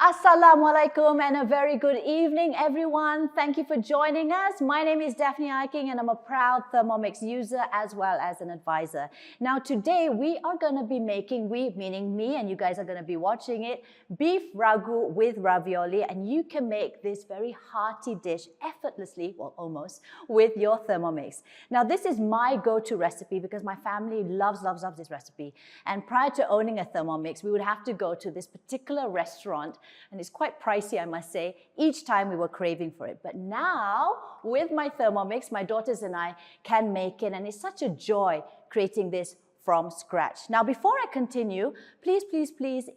Assalamualaikum and a very good evening, everyone. Thank you for joining us. My name is Daphne Iking and I'm a proud Thermomix user as well as an advisor. Now today we are going to be making, meaning me and you guys are going to be watching it, beef ragu with ravioli, and you can make this very hearty dish effortlessly, well almost, with your Thermomix. Now this is my go-to recipe because my family loves this recipe, and prior to owning a Thermomix we would have to go to this particular restaurant. And it's quite pricey, I must say, each time we were craving for it. But now, with my Thermomix, my daughters and I can make it, and it's such a joy creating this from scratch. Now, before I continue, please,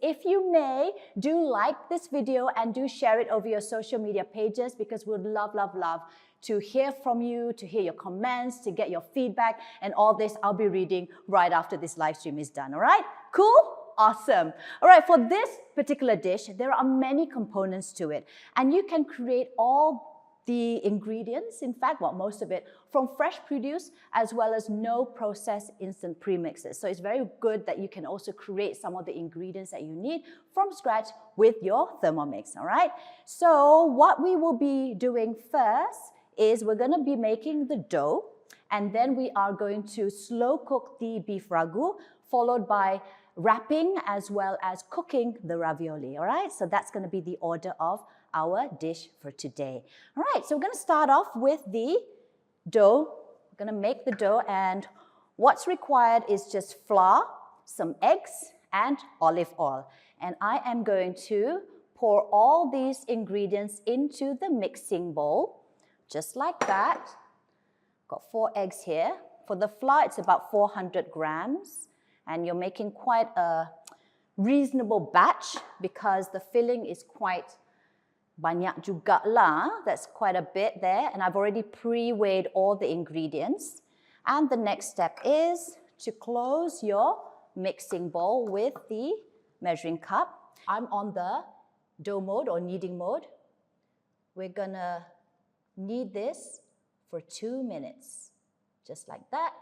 if you may, do like this video and do share it over your social media pages because we'd love to hear from you, to hear your comments, to get your feedback, and all this I'll be reading right after this live stream is done, all right? Cool? Awesome. All right, for this particular dish, there are many components to it, and you can create all the ingredients, in fact, well, most of it, from fresh produce as well as no processed instant premixes. So it's very good that you can also create some of the ingredients that you need from scratch with your Thermomix, all right? So what we will be doing first is we're going to be making the dough, and then we are going to slow cook the beef ragu, followed by wrapping as well as cooking the ravioli, all right? So that's going to be the order of our dish for today. All right, so we're going to start off with the dough. We're going to make the dough, and what's required is just flour, some eggs, and olive oil. And I am going to pour all these ingredients into the mixing bowl, just like that. Got 4 eggs here. For the flour, it's about 400 grams. And you're making quite a reasonable batch because the filling is quite banyak juga lah. That's quite a bit there. And I've already pre-weighed all the ingredients. And the next step is to close your mixing bowl with the measuring cup. I'm on the dough mode or kneading mode. We're gonna knead this for 2 minutes, just like that.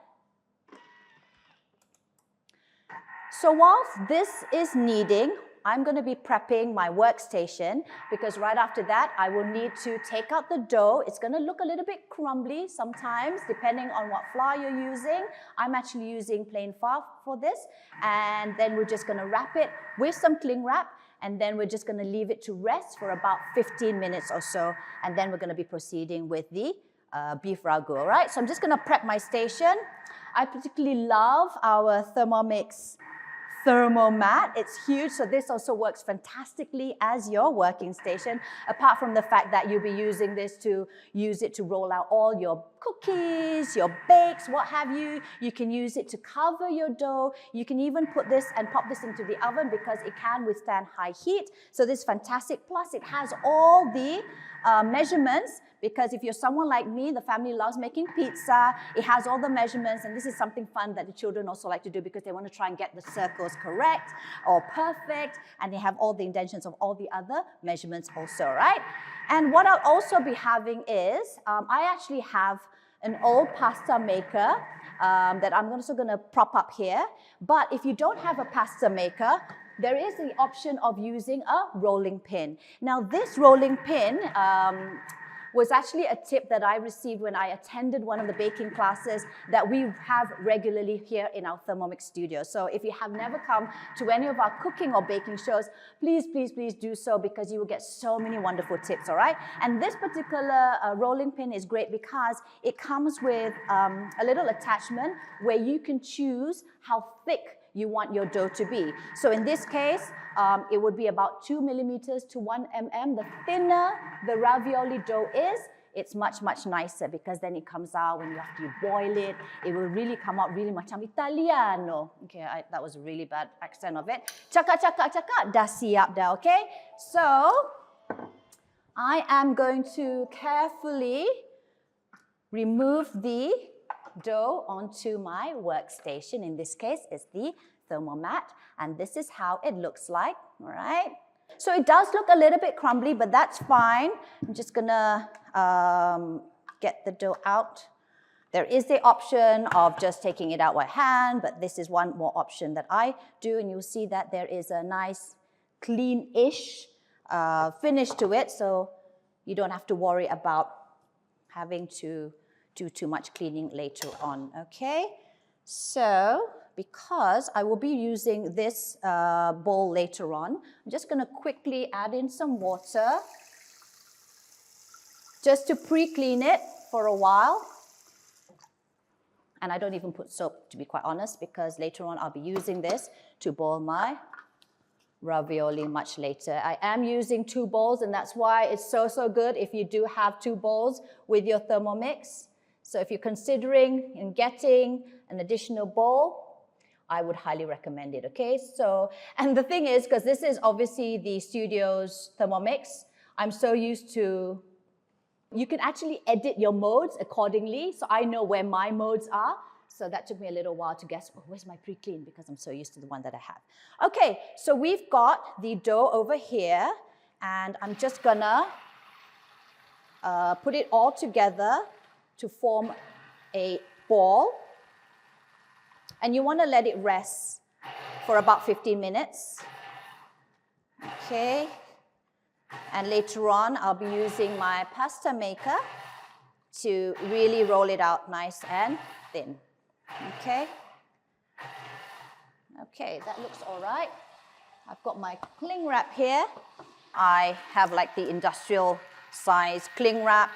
So whilst this is kneading, I'm going to be prepping my workstation because right after that, I will need to take out the dough. It's going to look a little bit crumbly sometimes, depending on what flour you're using. I'm actually using plain flour for this. And then we're just going to wrap it with some cling wrap. And then we're just going to leave it to rest for about 15 minutes or so. And then we're going to be proceeding with the beef ragu, all right? So I'm just going to prep my station. I particularly love our Thermomix Thermomat. It's huge, so this also works fantastically as your working station, apart from the fact that you'll be using this to use it to roll out all your cookies, your bakes, what have you. You can use it to cover your dough. You can even put this and pop this into the oven because it can withstand high heat. So this is fantastic. Plus, it has all the measurements, because if you're someone like me, the family loves making pizza, it has all the measurements, and this is something fun that the children also like to do because they want to try and get the circles correct or perfect, and they have all the indentions of all the other measurements also, right? And what I'll also be having is, I actually have an old pasta maker that I'm also going to prop up here, but if you don't have a pasta maker, there is the option of using a rolling pin. Now this rolling pin was actually a tip that I received when I attended one of the baking classes that we have regularly here in our Thermomix studio. So if you have never come to any of our cooking or baking shows, please do so because you will get so many wonderful tips, all right? And this particular rolling pin is great because it comes with a little attachment where you can choose how thick you want your dough to be. So in this case, it would be about 2 millimeters to 1 mm. The thinner the ravioli dough is, it's much nicer because then it comes out when after you boil it, it will really come out really macam Italiano. Okay, that was a really bad accent of it. Cakap, dah siap dah, okay? So, I am going to carefully remove the dough onto my workstation. In this case, it's the Thermomat, and this is how it looks like, all right? So it does look a little bit crumbly, but that's fine. I'm just gonna get the dough out. There is the option of just taking it out by hand, but this is one more option that I do, and you'll see that there is a nice clean-ish finish to it, so you don't have to worry about having to do too much cleaning later on, okay? So, because I will be using this bowl later on, I'm just going to quickly add in some water just to pre-clean it for a while. And I don't even put soap, to be quite honest, because later on I'll be using this to boil my ravioli much later. I am using 2 bowls, and that's why it's so good if you do have 2 bowls with your Thermomix. So if you're considering in getting an additional bowl, I would highly recommend it, okay? So, and the thing is, because this is obviously the studio's Thermomix, I'm so used to, you can actually edit your modes accordingly, so I know where my modes are. So that took me a little while to guess, oh, where's my pre-clean? Because I'm so used to the one that I have. Okay, so we've got the dough over here, and I'm just gonna put it all together to form a ball. And you wanna let it rest for about 15 minutes. Okay. And later on, I'll be using my pasta maker to really roll it out nice and thin. Okay. Okay, that looks all right. I've got my cling wrap here. I have like the industrial size cling wrap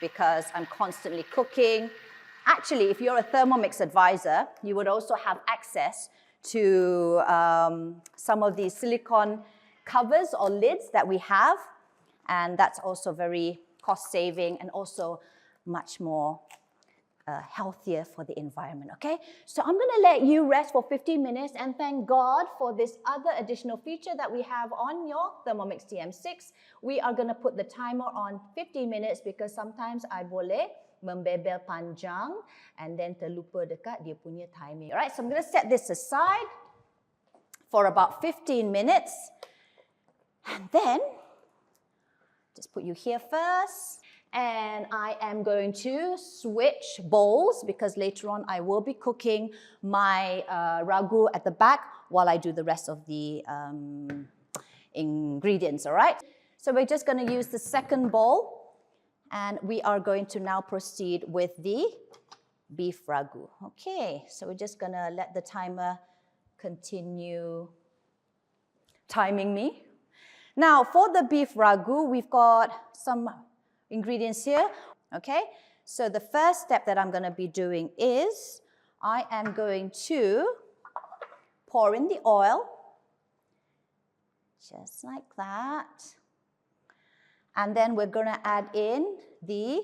because I'm constantly cooking. Actually, if you're a Thermomix advisor, you would also have access to some of these silicone covers or lids that we have, and that's also very cost-saving and also much more healthier for the environment, okay? So I'm gonna let you rest for 15 minutes and thank God for this other additional feature that we have on your Thermomix TM6. We are gonna put the timer on 15 minutes because sometimes I boleh membebel panjang and then terlupa dekat dia punya timing. All right, so I'm gonna set this aside for about 15 minutes. And then, just put you here first. And I am going to switch bowls because later on I will be cooking my ragu at the back while I do the rest of the ingredients, all right? So we're just going to use the second bowl and we are going to now proceed with the beef ragu. Okay, so we're just going to let the timer continue timing me. Now, for the beef ragu, we've got some ingredients here, okay? So the first step that I'm going to be doing is I am going to pour in the oil, just like that. And then we're going to add in the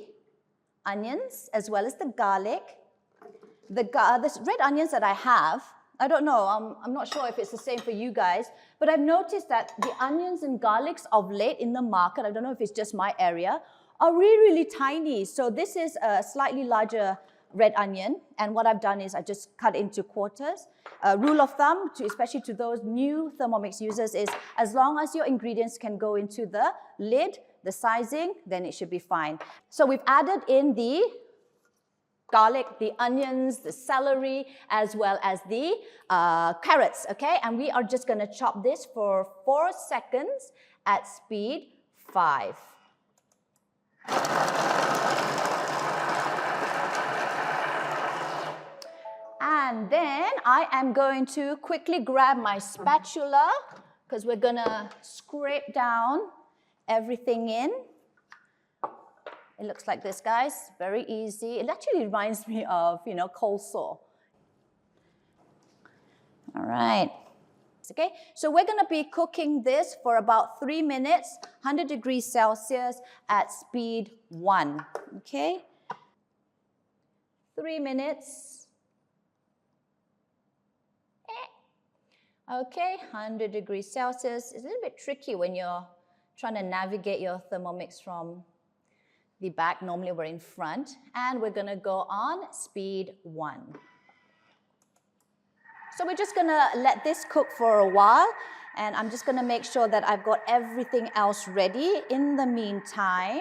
onions as well as the garlic. The red onions that I have, I don't know, I'm not sure if it's the same for you guys, but I've noticed that the onions and garlics of late in the market, I don't know if it's just my area, are really, really tiny. So this is a slightly larger red onion, and what I've done is I just cut into quarters. Rule of thumb, especially to those new Thermomix users, is as long as your ingredients can go into the lid, the sizing, then it should be fine. So we've added in the garlic, the onions, the celery, as well as the carrots, okay? And we are just gonna chop this for 4 seconds at speed 5. And then I am going to quickly grab my spatula because we're gonna scrape down everything in. It looks like this, guys, very easy. It actually reminds me of, coleslaw. All right. Okay, so we're going to be cooking this for about 3 minutes, 100 degrees Celsius at speed 1, okay? 3 minutes. Okay, 100 degrees Celsius. It's a little bit tricky when you're trying to navigate your Thermomix from the back. Normally we're in front. And we're going to go on speed 1. So we're just going to let this cook for a while, and I'm just going to make sure that I've got everything else ready. In the meantime,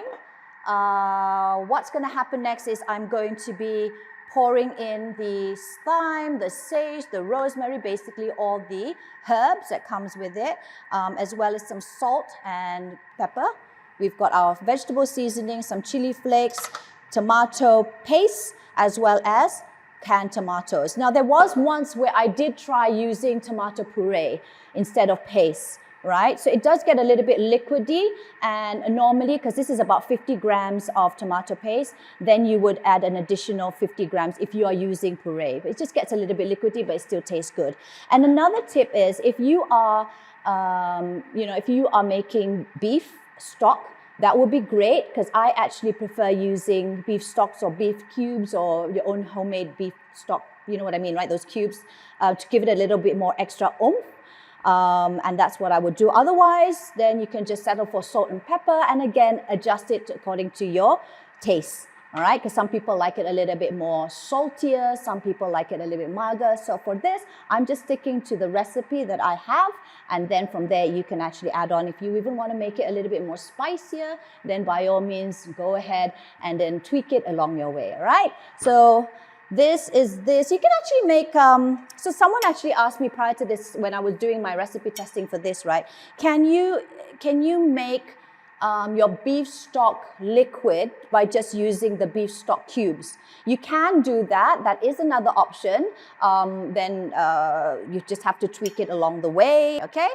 what's going to happen next is I'm going to be pouring in the thyme, the sage, the rosemary, basically all the herbs that comes with it, as well as some salt and pepper. We've got our vegetable seasoning, some chili flakes, tomato paste, as well as canned tomatoes. Now, there was once where I did try using tomato puree instead of paste, right? So it does get a little bit liquidy, and normally, because this is about 50 grams of tomato paste, then you would add an additional 50 grams if you are using puree. It just gets a little bit liquidy, but it still tastes good. And another tip is if you are, if you are making beef stock, that would be great, because I actually prefer using beef stocks or beef cubes or your own homemade beef stock, you know what I mean, right? Those cubes, to give it a little bit more extra oomph. And that's what I would do. Otherwise, then you can just settle for salt and pepper, and again, adjust it according to your taste. All right, because some people like it a little bit more saltier, some people like it a little bit milder. So for this, I'm just sticking to the recipe that I have, and then from there you can actually add on. If you even want to make it a little bit more spicier, then by all means go ahead and then tweak it along your way. All right, so this is this. You can actually make, so someone actually asked me prior to this when I was doing my recipe testing for this, right? Can you make your beef stock liquid by just using the beef stock cubes? You can do that. That is another option. Then you just have to tweak it along the way, okay?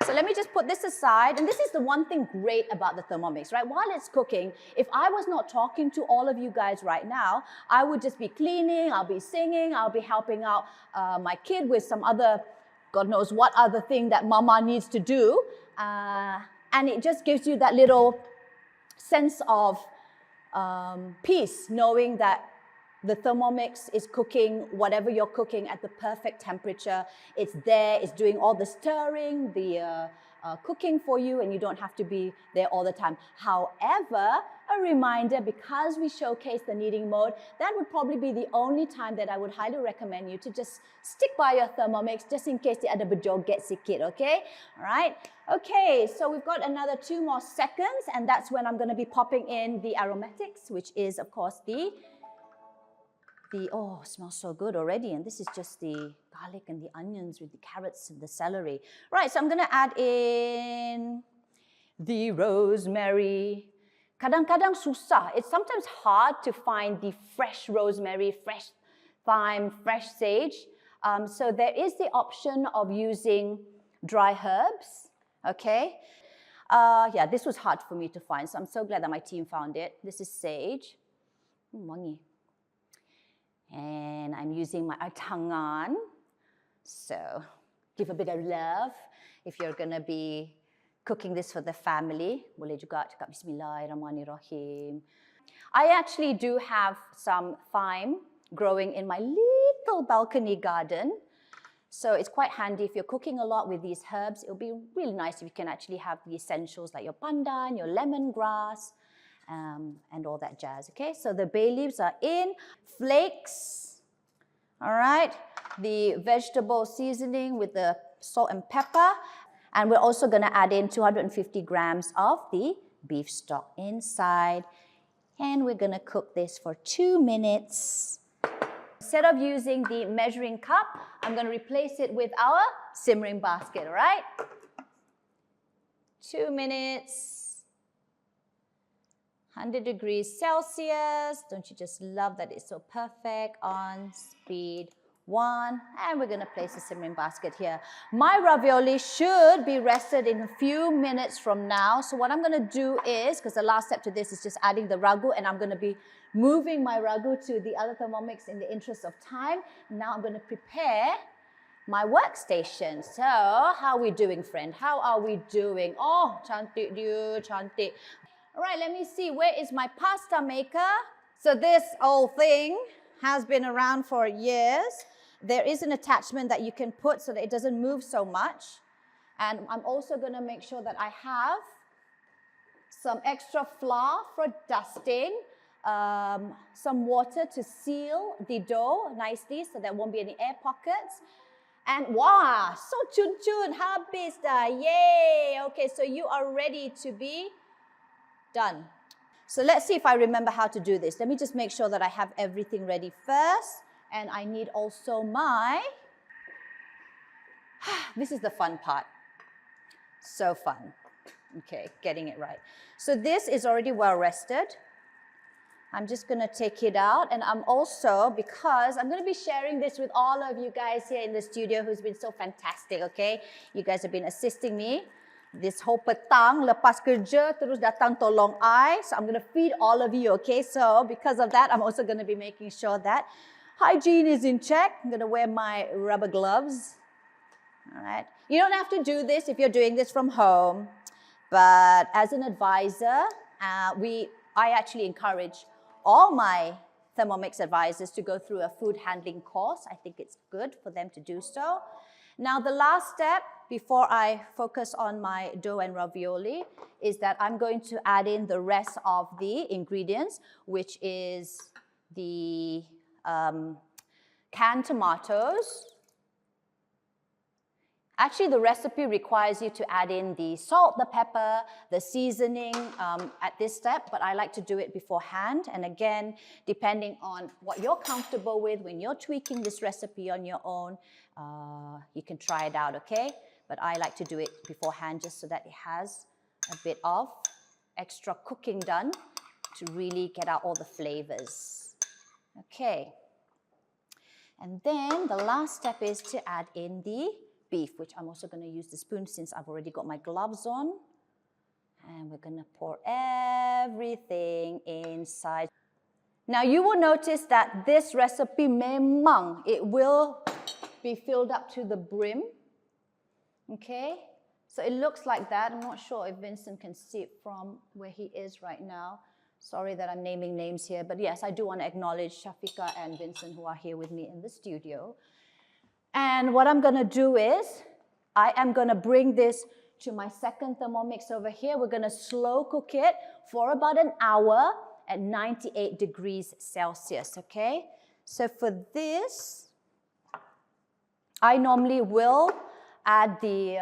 So let me just put this aside. And this is the one thing great about the Thermomix, right? While it's cooking, if I was not talking to all of you guys right now, I would just be cleaning, I'll be singing, I'll be helping out my kid with some other, God knows what other thing that mama needs to do. And it just gives you that little sense of peace, knowing that the Thermomix is cooking whatever you're cooking at the perfect temperature. It's there, it's doing all the stirring, the cooking for you, and you don't have to be there all the time. However, a reminder, because we showcase the kneading mode, that would probably be the only time that I would highly recommend you to just stick by your Thermomix, just in case the ada berjoget sikit, okay? All right? Okay, so we've got another 2 more seconds, and that's when I'm going to be popping in the aromatics, which is, of course, oh, it smells so good already, and this is just the garlic and the onions with the carrots and the celery. Right, so I'm going to add in the rosemary. Kadang-kadang susah. It's sometimes hard to find the fresh rosemary, fresh thyme, fresh sage. So there is the option of using dry herbs, okay? Yeah, this was hard for me to find, so I'm so glad that my team found it. This is sage. Wangi. And I'm using my tangan. So give a bit of love if you're going to be cooking this for the family. Boleh juga cakap Bismillahirrahmanirrahim. I actually do have some thyme growing in my little balcony garden. So it's quite handy if you're cooking a lot with these herbs. It'll be really nice if you can actually have the essentials like your pandan, your lemongrass, and all that jazz, okay? So the bay leaves are in, flakes, all right? The vegetable seasoning with the salt and pepper, and we're also gonna add in 250 grams of the beef stock inside, and we're gonna cook this for 2 minutes. Instead of using the measuring cup, I'm gonna replace it with our simmering basket, all right? 2 minutes. 100 degrees Celsius. Don't you just love that it's so perfect? On speed 1. And we're going to place the simmering basket here. My ravioli should be rested in a few minutes from now. So what I'm going to do is, because the last step to this is just adding the ragu, and I'm going to be moving my ragu to the other Thermomix in the interest of time. Now I'm going to prepare my workstation. So how are we doing, friend? How are we doing? Oh, cantik dia, cantik. All right, let me see, where is my pasta maker? So this old thing has been around for years. There is an attachment that you can put so that it doesn't move so much. And I'm also gonna make sure that I have some extra flour for dusting, some water to seal the dough nicely so there won't be any air pockets. And wow, so chun-chun, habis dah, yay! Okay, so you are ready to be done. So let's see if I remember how to do this. Let me just make sure that I have everything ready first. And I need also my, this is the fun part. So fun. Okay, getting it right. So this is already well rested. I'm just going to take it out, and I'm also, because I'm going to be sharing this with all of you guys here in the studio who's been so fantastic, okay? You guys have been assisting me. This whole petang, lepas kerja, terus datang tolong I. So I'm going to feed all of you, okay? So because of that, I'm also going to be making sure that hygiene is in check. I'm going to wear my rubber gloves. All right. You don't have to do this if you're doing this from home. But as an advisor, I actually encourage all my Thermomix advisors to go through a food handling course. I think it's good for them to do so. Now, the last step before I focus on my dough and ravioli is that I'm going to add in the rest of the ingredients, which is the canned tomatoes. Actually, the recipe requires you to add in the salt, the pepper, the seasoning at this step, but I like to do it beforehand. And again, depending on what you're comfortable with, when you're tweaking this recipe on your own, you can try it out, okay? But I like to do it beforehand just so that it has a bit of extra cooking done to really get out all the flavors. Okay. And then the last step is to add in the beef, which I'm also going to use the spoon since I've already got my gloves on. And we're going to pour everything inside. Now you will notice that this recipe memang, it will be filled up to the brim. Okay? So it looks like that. I'm not sure if Vincent can see it from where he is right now. Sorry that I'm naming names here, but yes, I do want to acknowledge Shafika and Vincent who are here with me in the studio. And what I'm going to do is, I am going to bring this to my second Thermomix over here. We're going to slow cook it for about an hour at 98 degrees Celsius, okay? So for this, I normally will add the,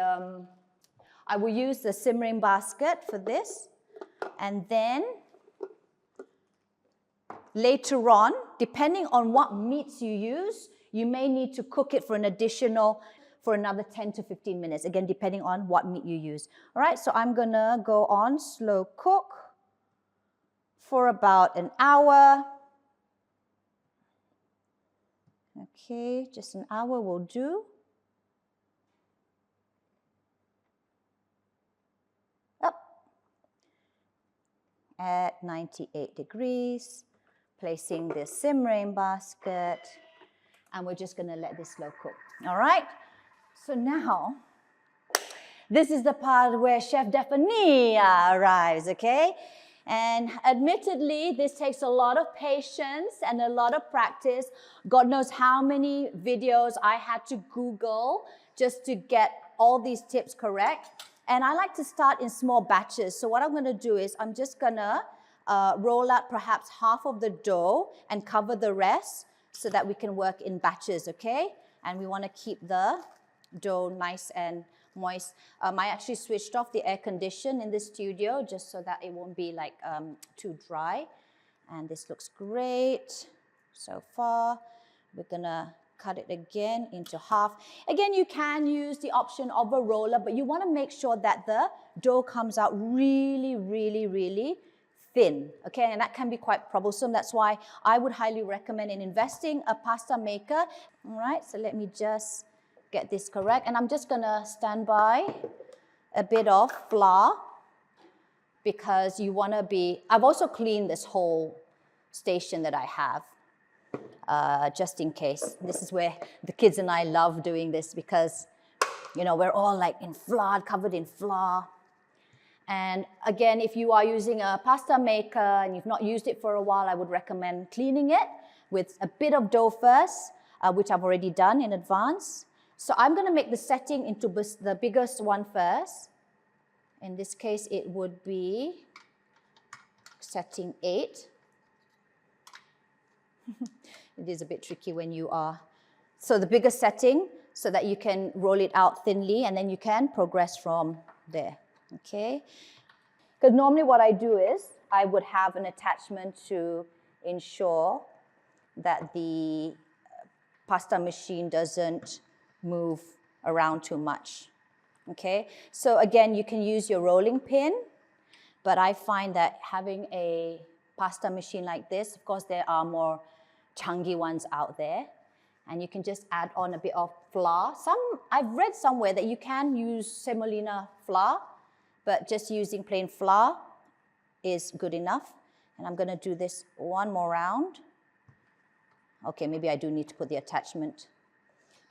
I will use the simmering basket for this. And then later on, depending on what meats you use, you may need to cook it for another 10 to 15 minutes, again, depending on what meat you use. All right, so I'm gonna go on slow cook for about an hour. Okay, just an hour will do. Up at 98 degrees, placing the simmering basket. And we're just going to let this slow cook. All right? So now, this is the part where Chef Defania arrives, okay? And admittedly, this takes a lot of patience and a lot of practice. God knows how many videos I had to Google just to get all these tips correct. And I like to start in small batches. So what I'm going to do is I'm just going to roll out perhaps half of the dough and cover the rest, so that we can work in batches, okay? And we want to keep the dough nice and moist. I actually switched off the air condition in the studio just so that it won't be like too dry. And this looks great so far. We're gonna cut it again into half. Again, you can use the option of a roller, but you want to make sure that the dough comes out really, really, really thin, okay, and that can be quite troublesome. That's why I would highly recommend in investing a pasta maker. All right, so let me just get this correct, and I'm just gonna stand by a bit of flour because you wanna be, I've also cleaned this whole station that I have just in case. This is where the kids and I love doing this because, you know, we're all like in flour, covered in flour. And again, if you are using a pasta maker and you've not used it for a while, I would recommend cleaning it with a bit of dough first, which I've already done in advance. So I'm going to make the setting into the biggest one first. In this case, it would be setting 8. It is a bit tricky when you are. So the biggest setting so that you can roll it out thinly and then you can progress from there. Okay, because normally what I do is I would have an attachment to ensure that the pasta machine doesn't move around too much. Okay, so again, you can use your rolling pin, but I find that having a pasta machine like this, of course, there are more chunky ones out there, and you can just add on a bit of flour. I've read somewhere that you can use semolina flour, but just using plain flour is good enough. And I'm going to do this one more round. Okay, maybe I do need to put the attachment,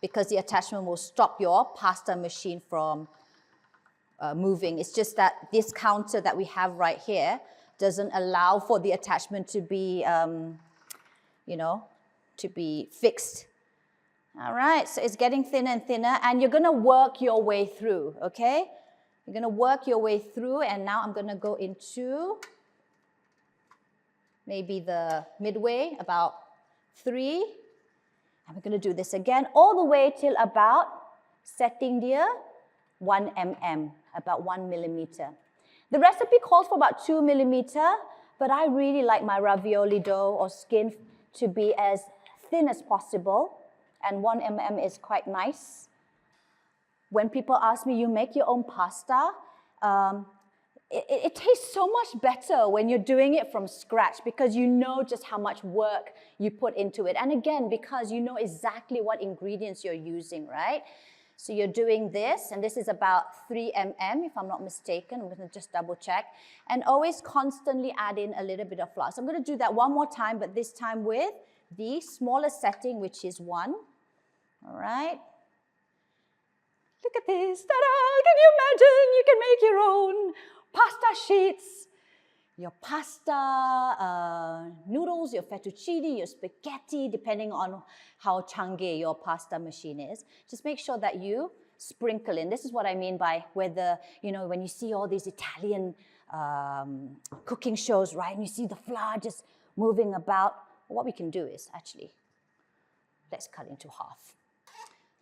because the attachment will stop your pasta machine from moving. It's just that this counter that we have right here doesn't allow for the attachment to be, to be fixed. All right, so it's getting thinner and thinner, and you're going to work your way through, okay? You're going to work your way through, and now I'm going to go into maybe the midway, about 3. And we're going to do this again all the way till about setting dia 1 mm, about 1 millimeter. The recipe calls for about 2 millimeter, but I really like my ravioli dough or skin to be as thin as possible, and 1 mm is quite nice. When people ask me, you make your own pasta, it tastes so much better when you're doing it from scratch, because you know just how much work you put into it. And again, because you know exactly what ingredients you're using, right? So you're doing this, and this is about 3 mm, if I'm not mistaken. I'm going to just double check. And always constantly add in a little bit of flour. So I'm going to do that one more time, but this time with the smallest setting, which is 1. All right. Look at this. Ta-da! Can you imagine? You can make your own pasta sheets, your pasta noodles, your fettuccine, your spaghetti, depending on how chunky your pasta machine is. Just make sure that you sprinkle in. This is what I mean by whether, when you see all these Italian cooking shows, right, and you see the flour just moving about, what we can do is actually, let's cut into half.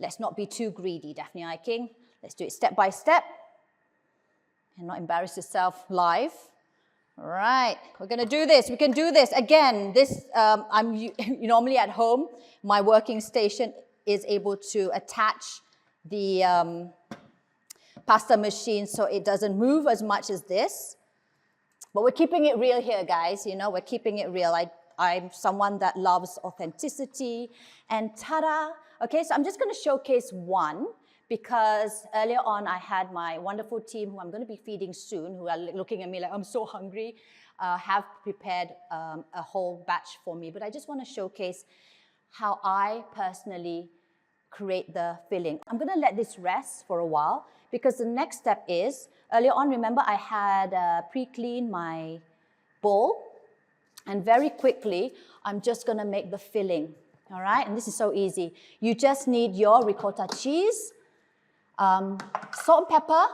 Let's not be too greedy, Daphne Eiking. Let's do it step by step and not embarrass yourself live. All right, we're going to do this. We can do this. Again, this, I'm normally at home. My working station is able to attach the pasta machine so it doesn't move as much as this. But we're keeping it real here, guys. We're keeping it real. I'm someone that loves authenticity. And ta-da! Okay, so I'm just going to showcase one, because earlier on I had my wonderful team, who I'm going to be feeding soon, who are looking at me like, I'm so hungry, have prepared a whole batch for me. But I just want to showcase how I personally create the filling. I'm going to let this rest for a while, because the next step is, earlier on, remember I had pre-cleaned my bowl, and very quickly, I'm just going to make the filling. All right, and this is so easy. You just need your ricotta cheese, salt and pepper,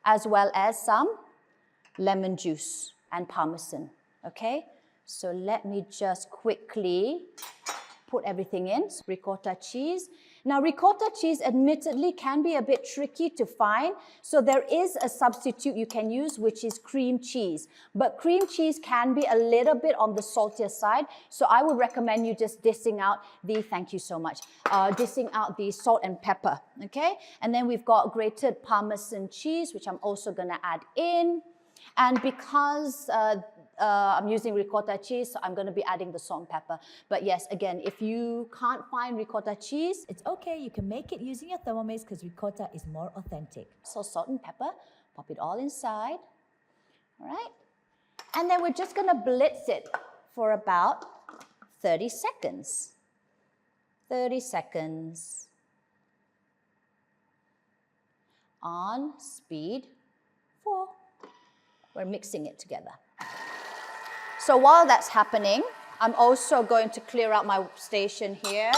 as well as some lemon juice and parmesan, okay? So let me just quickly put everything in. Ricotta cheese. Now, ricotta cheese admittedly can be a bit tricky to find, so there is a substitute you can use, which is cream cheese. But cream cheese can be a little bit on the saltier side, so I would recommend you just dissing out the, thank you so much, dissing out the salt and pepper, okay? And then we've got grated Parmesan cheese, which I'm also gonna add in. And because I'm using ricotta cheese, so I'm going to be adding the salt and pepper. But yes, again, if you can't find ricotta cheese, it's okay. You can make it using your Thermomix, because ricotta is more authentic. So salt and pepper, pop it all inside. All right. And then we're just going to blitz it for about 30 seconds. 30 seconds. On speed 4. We're mixing it together. So while that's happening, I'm also going to clear out my station here,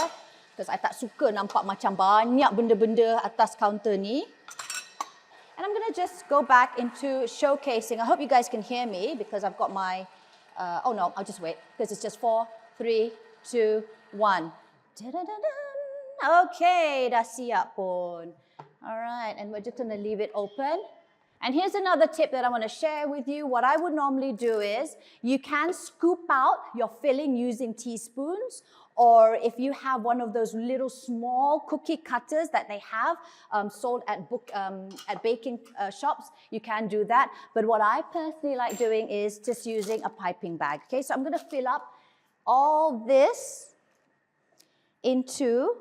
because I tak suka nampak macam banyak benda-benda atas counter ni. And I'm going to just go back into showcasing. I hope you guys can hear me, because I've got my, oh no, I'll just wait, because it's just 4, 3, 2, 1. Okay, dah siap pun. All right, and we're just going to leave it open. And here's another tip that I want to share with you. What I would normally do is you can scoop out your filling using teaspoons, or if you have one of those little small cookie cutters that they have sold at baking shops, you can do that. But what I personally like doing is just using a piping bag. Okay, so I'm going to fill up all this into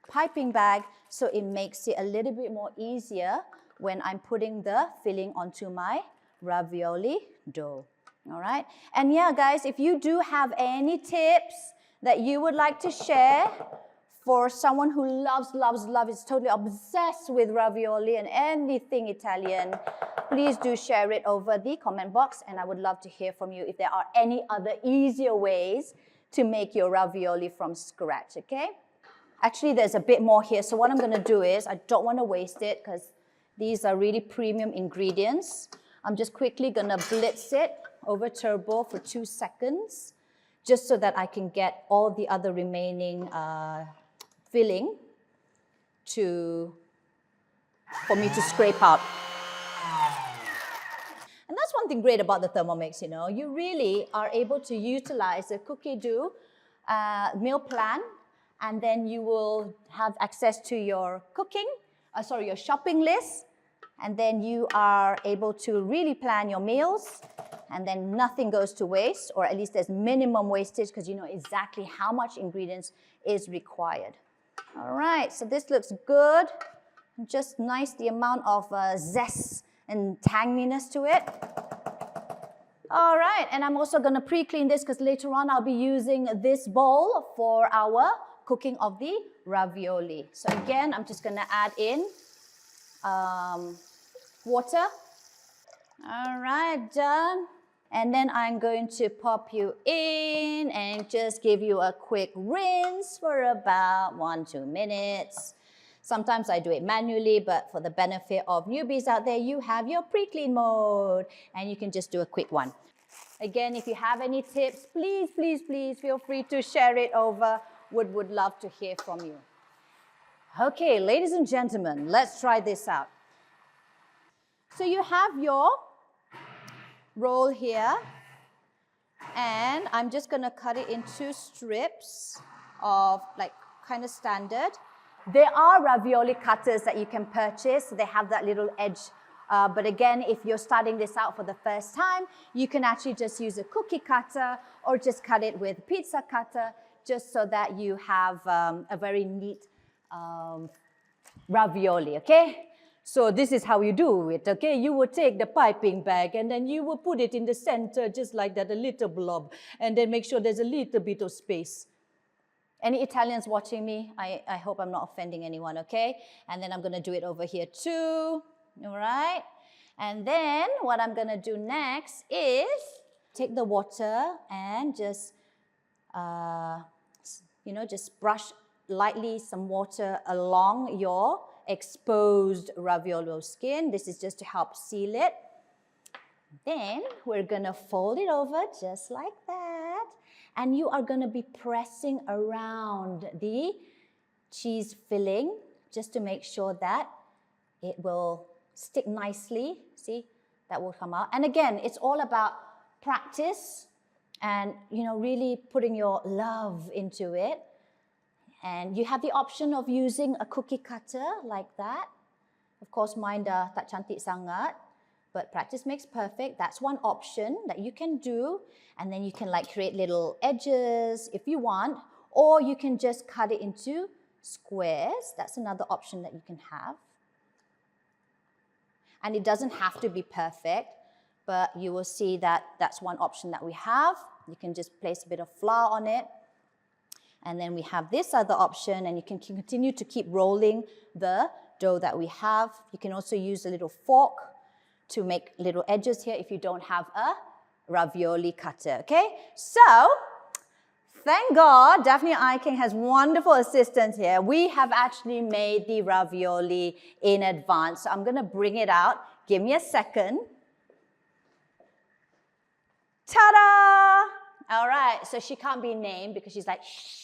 piping bag so it makes it a little bit more easier when I'm putting the filling onto my ravioli dough. All right? And yeah, guys, if you do have any tips that you would like to share for someone who loves, is totally obsessed with ravioli and anything Italian, please do share it over the comment box, and I would love to hear from you if there are any other easier ways to make your ravioli from scratch, okay? Actually, there's a bit more here, so what I'm gonna do is, I don't wanna waste it because these are really premium ingredients. I'm just quickly gonna blitz it over turbo for 2 seconds, just so that I can get all the other remaining filling for me to scrape out. And that's one thing great about the Thermomix, you know. You really are able to utilize the cookie dough meal plan, and then you will have access to your your shopping list, and then you are able to really plan your meals, and then nothing goes to waste, or at least there's minimum wastage because you know exactly how much ingredients is required. All right, so this looks good. Just nice, the amount of zest and tanginess to it. All right, and I'm also gonna pre-clean this because later on I'll be using this bowl for our cooking of the ravioli. So again, I'm just gonna add in water. All right, done. And then I'm going to pop you in and just give you a quick rinse for about 1-2 minutes. Sometimes I do it manually, but for the benefit of newbies out there, you have your pre-clean mode, and you can just do a quick one. Again, if you have any tips, please, please, please feel free to share it over. Would love to hear from you. Okay, ladies and gentlemen, let's try this out. So you have your roll here, and I'm just gonna cut it into strips of like kind of standard. There are ravioli cutters that you can purchase. They have that little edge. But again, if you're starting this out for the first time, you can actually just use a cookie cutter or just cut it with pizza cutter, just so that you have a very neat ravioli, okay? So this is how you do it, okay? You will take the piping bag and then you will put it in the center just like that, a little blob, and then make sure there's a little bit of space. Any Italians watching me? I hope I'm not offending anyone, okay? And then I'm gonna do it over here too, all right? And then what I'm gonna do next is take the water and just, just brush lightly some water along your exposed raviolo skin. This is just to help seal it. Then we're gonna fold it over just like that. And you are gonna be pressing around the cheese filling just to make sure that it will stick nicely. See, that will come out. And again, it's all about practice and, really putting your love into it. And you have the option of using a cookie cutter like that. Of course, mine dah tak cantik sangat, but practice makes perfect. That's one option that you can do. And then you can create little edges if you want, or you can just cut it into squares. That's another option that you can have. And it doesn't have to be perfect, but you will see that that's one option that we have. You can just place a bit of flour on it. And then we have this other option, and you can continue to keep rolling the dough that we have. You can also use a little fork to make little edges here if you don't have a ravioli cutter, okay? So, thank God, Daphne Eiking has wonderful assistants here. We have actually made the ravioli in advance. So I'm gonna bring it out. Give me a second. Ta-da! All right, so she can't be named because she's like, shh.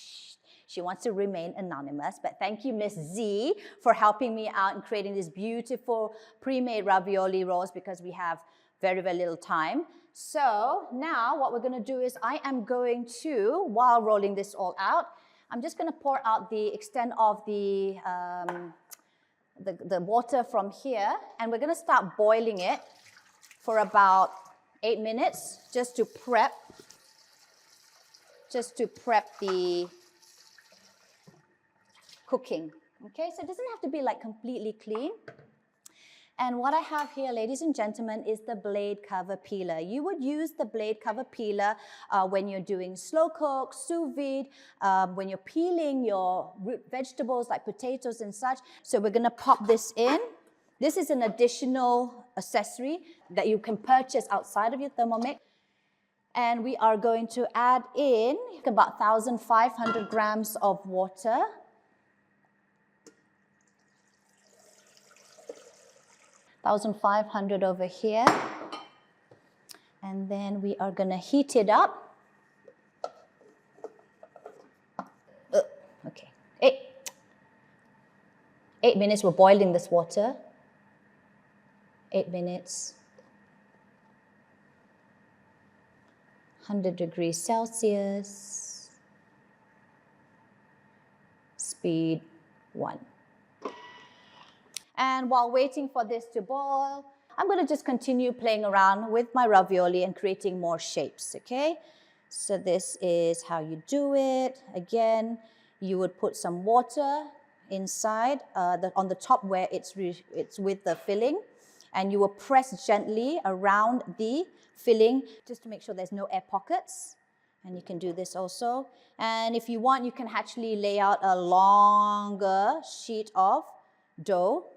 She wants to remain anonymous, but thank you, Miss Z, for helping me out in creating these beautiful pre-made ravioli rolls because we have very, very little time. So now what we're going to do is I am going to, while rolling this all out, I'm just going to pour out the extent of the water from here, and we're going to start boiling it for about 8 minutes just to prep the cooking. Okay, so it doesn't have to be like completely clean. And what I have here, ladies and gentlemen, is the blade cover peeler. You would use the blade cover peeler when you're doing slow cook, sous vide, when you're peeling your root vegetables like potatoes and such. So we're going to pop this in. This is an additional accessory that you can purchase outside of your Thermomix. And we are going to add in about 1,500 grams of water. $1,500 over here. And then we are going to heat it up. Okay. 8 minutes, we're boiling this water. 8 minutes. 100 degrees Celsius. Speed 1. And while waiting for this to boil, I'm going to just continue playing around with my ravioli and creating more shapes, okay? So this is how you do it. Again, you would put some water inside on the top where it's with the filling, and you will press gently around the filling just to make sure there's no air pockets. And you can do this also. And if you want, you can actually lay out a longer sheet of dough.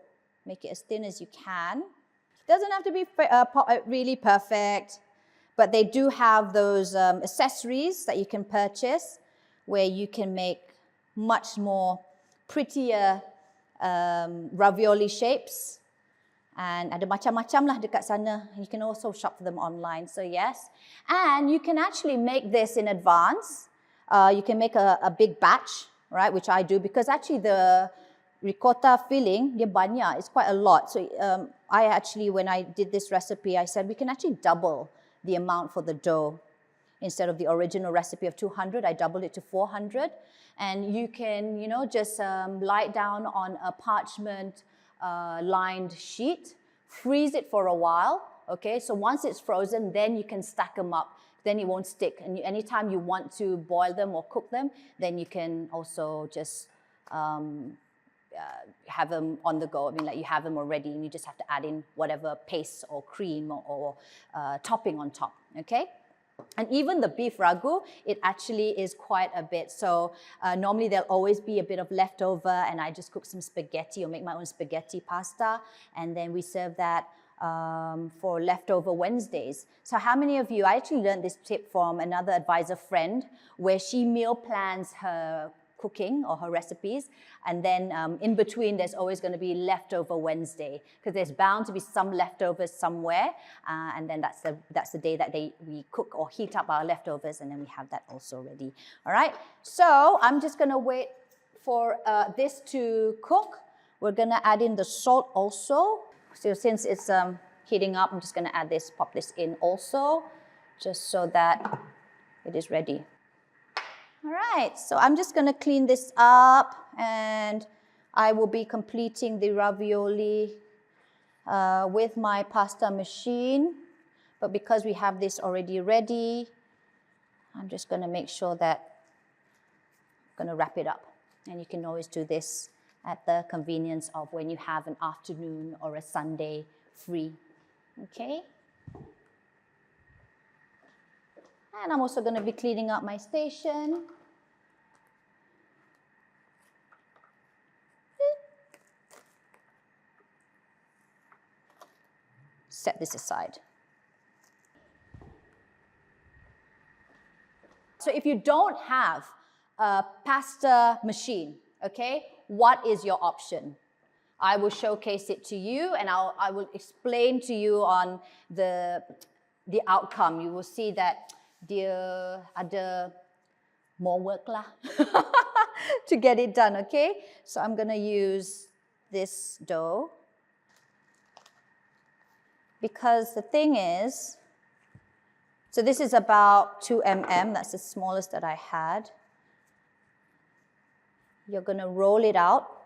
Make it as thin as you can. It doesn't have to be really perfect, but they do have those accessories that you can purchase where you can make much more prettier ravioli shapes. And ada macam-macam lah dekat sana. You can also shop for them online, so yes. And you can actually make this in advance. You can make a big batch, right, which I do, because actually the ricotta filling, dia banyak, it's quite a lot. So I actually, when I did this recipe, I said we can actually double the amount for the dough. Instead of the original recipe of 200, I doubled it to 400. And you can, just lie it down on a parchment lined sheet, freeze it for a while, okay? So once it's frozen, then you can stack them up. Then it won't stick. And anytime you want to boil them or cook them, then you can also just have them on the go. I mean, like you have them already and you just have to add in whatever paste or cream or topping on top, okay? And even the beef ragu, it actually is quite a bit. So normally there'll always be a bit of leftover, and I just cook some spaghetti or make my own spaghetti pasta, and then we serve that for leftover Wednesdays. So how many of you, I actually learned this tip from another advisor friend where she meal plans her cooking or her recipes, and then in between there's always going to be leftover Wednesday, because there's bound to be some leftovers somewhere, and then that's the day that we cook or heat up our leftovers, and then we have that also ready. All right, so I'm just going to wait for this to cook. We're going to add in the salt also. So since it's heating up, I'm just going to pop this in also, just so that it is ready. All right, so I'm just going to clean this up, and I will be completing the ravioli with my pasta machine. But because we have this already ready, I'm just going to make sure that I'm going to wrap it up. And you can always do this at the convenience of when you have an afternoon or a Sunday free, okay? And I'm also going to be cleaning up my station. Set this aside. So if you don't have a pasta machine, okay, what is your option? I will showcase it to you, and I will explain to you on the outcome. You will see that dia ada more work lah. to get it done, okay? So I'm gonna use this dough because the thing is, so this is about 2 mm, that's the smallest that I had. You're gonna roll it out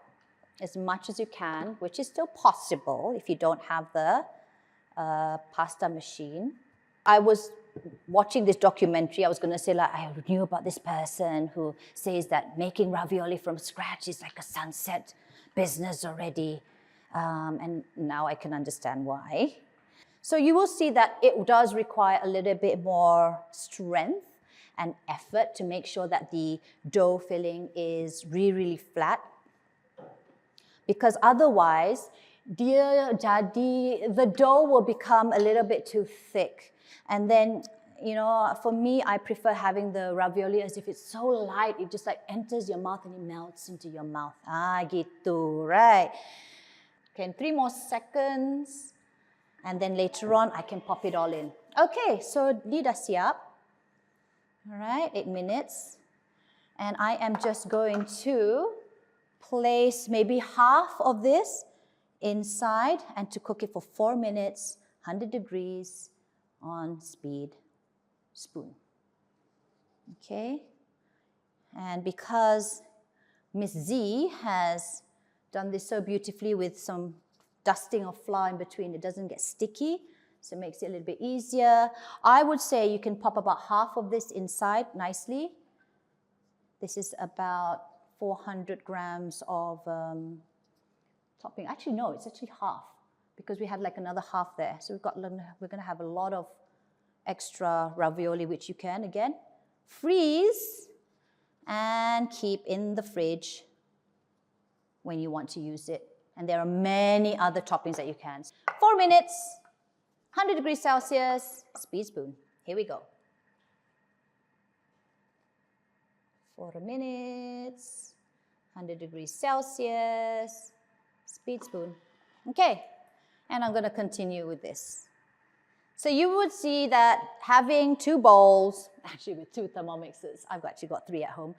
as much as you can, which is still possible if you don't have the pasta machine. I was watching this documentary. I was going to say, like, I knew about this person who says that making ravioli from scratch is like a sunset business already. And now I can understand why. So you will see that it does require a little bit more strength and effort to make sure that the dough filling is really, really flat. Because otherwise, the dough will become a little bit too thick. And then, you know, for me, I prefer having the ravioli as if it's so light, it just like enters your mouth and it melts into your mouth. Ah, gitu, right? Okay, and 3 more seconds. And then later on, I can pop it all in. Okay, so di dah siap. All right, 8 minutes. And I am just going to place maybe half of this inside and to cook it for 4 minutes, 100 degrees on speed spoon. Okay? And because Miss Z has done this so beautifully with some dusting of flour in between, it doesn't get sticky, so it makes it a little bit easier. I would say you can pop about half of this inside nicely. This is about 400 grams of topping. Actually, no, it's actually half because we had like another half there. So we're going to have a lot of extra ravioli, which you can, again, freeze and keep in the fridge when you want to use it. And there are many other toppings that you can. 4 minutes, 100 degrees Celsius, speed spoon. Here we go. 4 minutes, 100 degrees Celsius, speed spoon. Okay, and I'm going to continue with this. So you would see that having 2 bowls, actually with 2 Thermomixes, I've actually got 3 at home,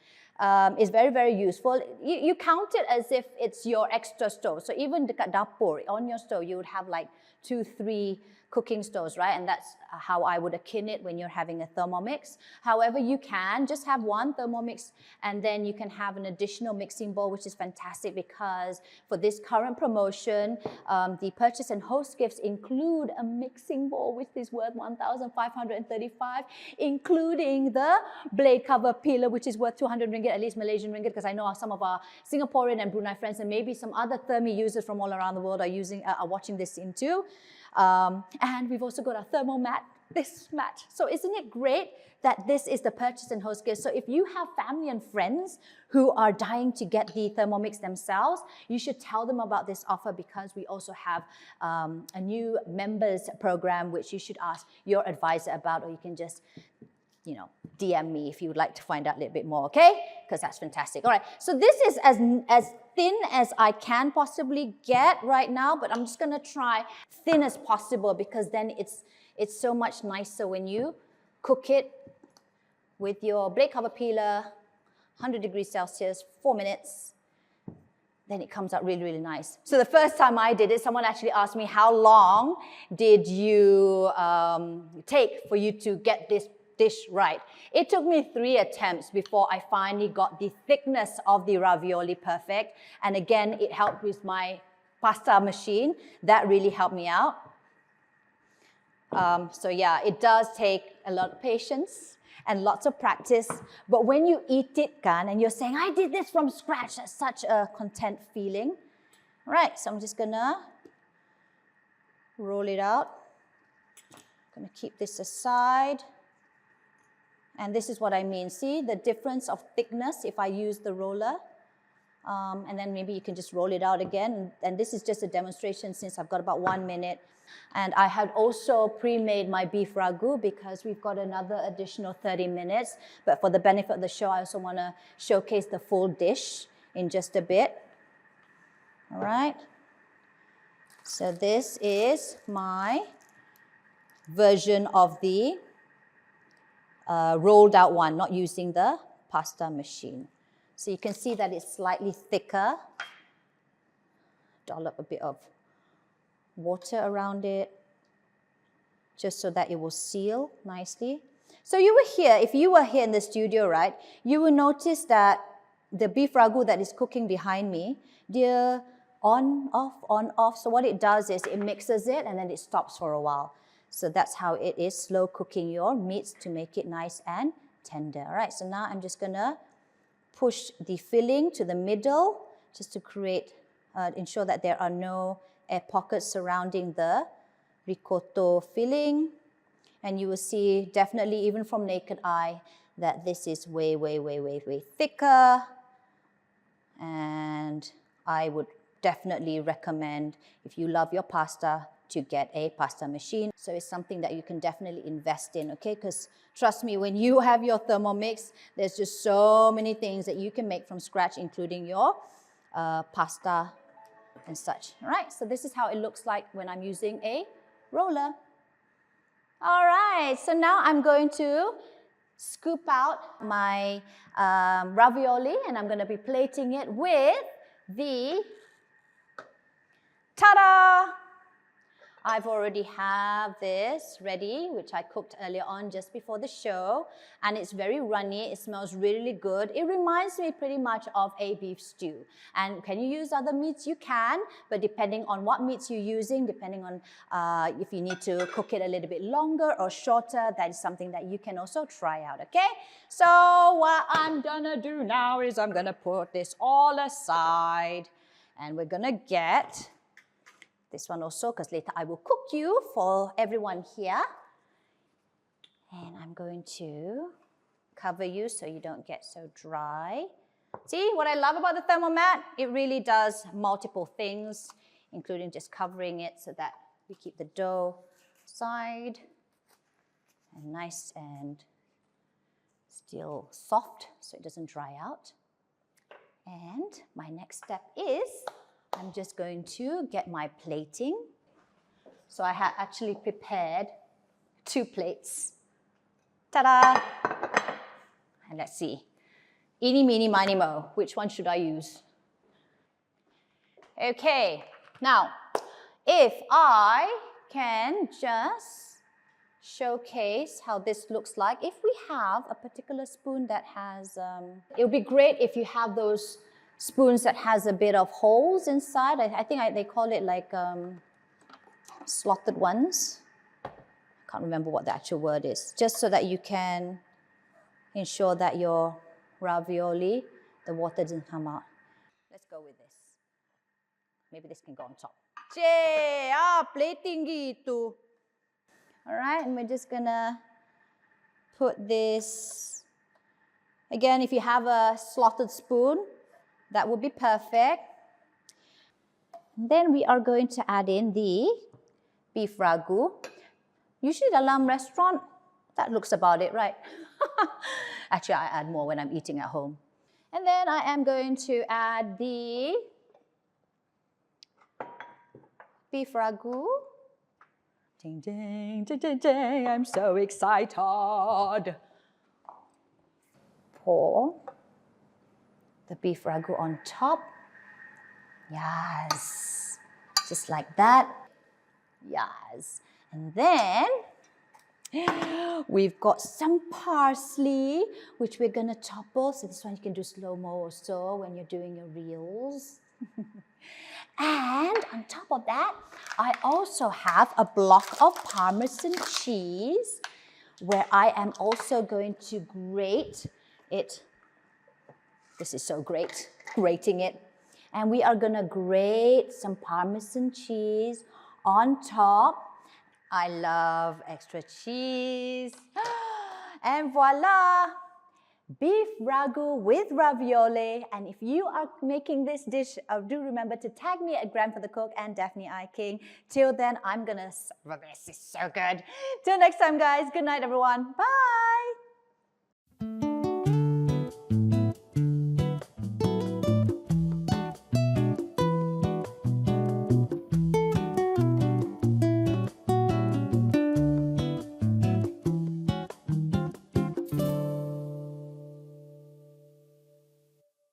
is very, very useful. You count it as if it's your extra stove. So even dekat dapur, on your stove, you would have like 2, 3 cooking stoves, right? And that's how I would akin it when you're having a Thermomix. However, you can just have 1 Thermomix and then you can have an additional mixing bowl, which is fantastic because for this current promotion, the purchase and host gifts include a mixing bowl, which is worth 1,535, including the blade cover peeler, which is worth 200 ringgit, at least Malaysian ringgit, because I know some of our Singaporean and Brunei friends and maybe some other Thermi users from all around the world are watching this in too. And we've also got our thermal mat, this mat. So isn't it great that this is the purchase and host gift? So if you have family and friends who are dying to get the Thermomix themselves, you should tell them about this offer because we also have a new members program which you should ask your advisor about, or you can just, you know, DM me if you would like to find out a little bit more, okay? Because that's fantastic. All right, so this is as thin as I can possibly get right now, but I'm just going to try thin as possible because then it's so much nicer when you cook it with your blade cover peeler, 100 degrees Celsius, 4 minutes. Then it comes out really, really nice. So the first time I did it, someone actually asked me, how long did you take for you to get this dish right? It took me 3 attempts before I finally got the thickness of the ravioli perfect. And again, it helped with my pasta machine. That really helped me out. So yeah, it does take a lot of patience and lots of practice. But when you eat it, and you're saying, I did this from scratch, that's such a content feeling. All right, so I'm just gonna roll it out. I'm gonna keep this aside. And this is what I mean. See the difference of thickness if I use the roller. And then maybe you can just roll it out again. And this is just a demonstration since I've got about 1 minute. And I had also pre-made my beef ragu because we've got another additional 30 minutes. But for the benefit of the show, I also want to showcase the full dish in just a bit. All right. So this is my version of the rolled out one, not using the pasta machine. So you can see that it's slightly thicker. Dollop a bit of water around it, just so that it will seal nicely. So you were here, if you were here in the studio, right, you will notice that the beef ragu that is cooking behind me, they're on, off. So what it does is it mixes it and then it stops for a while. So that's how it is, slow cooking your meats to make it nice and tender. All right, so now I'm just gonna push the filling to the middle just to create, ensure that there are no air pockets surrounding the ricotta filling. And you will see definitely even from naked eye that this is way, way, way, way, way thicker. And I would definitely recommend, if you love your pasta, to get a pasta machine. So it's something that you can definitely invest in, okay? Because trust me, when you have your Thermomix, there's just so many things that you can make from scratch, including your pasta and such. All right, so this is how it looks like when I'm using a roller. All right, so now I'm going to scoop out my ravioli and I'm going to be plating it with the, ta-da! I've already have this ready, which I cooked earlier on just before the show, and it's very runny. It smells really good. It reminds me pretty much of a beef stew. And can you use other meats? You can, but depending on what meats you're using, depending on if you need to cook it a little bit longer or shorter, that is something that you can also try out, okay? So what I'm gonna do now is I'm gonna put this all aside, and we're gonna get this one also, because later I will cook you for everyone here. And I'm going to cover you so you don't get so dry. See what I love about the Thermomat? It really does multiple things, including just covering it so that we keep the dough side and nice and still soft so it doesn't dry out. And my next step is I'm just going to get my plating. So I had actually prepared 2 plates. Ta-da! And let's see. Eeny, meeny, miny, mo. Which one should I use? Okay. Now, if I can just showcase how this looks like. If we have a particular spoon that has, it would be great if you have those spoons that has a bit of holes inside. I think they call it like slotted ones. I can't remember what the actual word is. Just so that you can ensure that your ravioli, the water doesn't come out. Let's go with this. Maybe this can go on top. Plating gitu. All right, and we're just gonna put this. Again, if you have a slotted spoon, that would be perfect. Then we are going to add in the beef ragu. Usually dalam restaurant, that looks about it, right? Actually, I add more when I'm eating at home. And then I am going to add the beef ragu. Ding, ding, ding, ding, ding, I'm so excited. Pour the beef ragu on top. Yes, just like that. Yes, and then we've got some parsley, which we're gonna topple. So this one you can do slow-mo also when you're doing your reels. And on top of that, I also have a block of Parmesan cheese where I am also going to grate it. This is so great, grating it. And we are gonna grate some Parmesan cheese on top. I love extra cheese. And voila, beef ragu with ravioli. And if you are making this dish, do remember to tag me at Grandfather Cook and Daphne I King. Till then, I'm gonna serve this. It's so good. Till next time, guys. Good night, everyone. Bye.